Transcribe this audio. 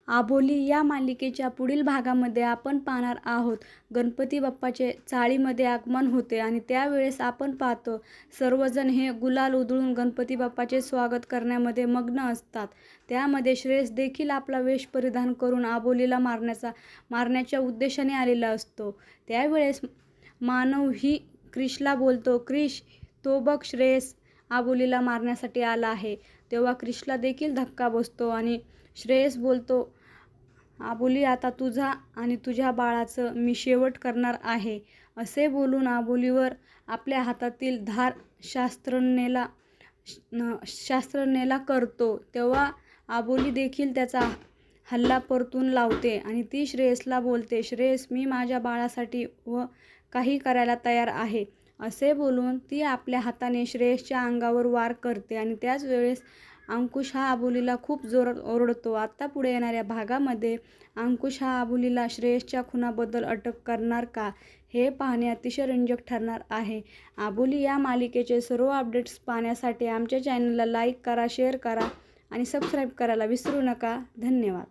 आबोली या मालिकेच्या पुढील भागामध्ये आपण पाहणार आहोत गणपती बाप्पाचे चाळीमध्ये आगमन होते आणि त्यावेळेस आपण पाहतो सर्वजण हे गुलाल उधळून गणपती बाप्पाचे स्वागत करण्यामध्ये मग्न असतात. त्यामध्ये श्रेयस देखील आपला वेश परिधान करून आबोलीला मारण्याच्या उद्देशाने आलेला असतो. त्यावेळेस मानव ही क्रिशला बोलतो, क्रिश तो बघ श्रेयस आबोलीला मारण्यासाठी आला आहे. तेव्हा क्रिशला देखील धक्का बसतो आणि श्रेयस बोलतो, आबोली आता तुझा आणि तुझ्या बाळाचं मी शेवट करणार आहे. असे बोलून आबोलीवर आपल्या हातातील धार शास्त्रज्ञला करतो. तेव्हा आबोली देखील त्याचा हल्ला परतून लावते आणि ती श्रेयसला बोलते, श्रेयस मी माझ्या बाळासाठी काही करायला तयार आहे. असे बोलून ती आपल्या हाताने श्रेयसच्या अंगावर वार करते आणि त्याच वेळेस अंकुश हा आबोलीला खूप जोरात ओरडतो. आता पुढे येणाऱ्या भागामध्ये अंकुश हा आबोलीला श्रेयसच्या खुनाबद्दल अटक करणार का, हे पाहणे अतिशय रंजक ठरणार आहे. आबोली या मालिकेचे सर्व अपडेट्स पाहण्यासाठी आमच्या चॅनलला लाईक करा, शेअर करा आणि सबस्क्राईब करायला विसरू नका. धन्यवाद.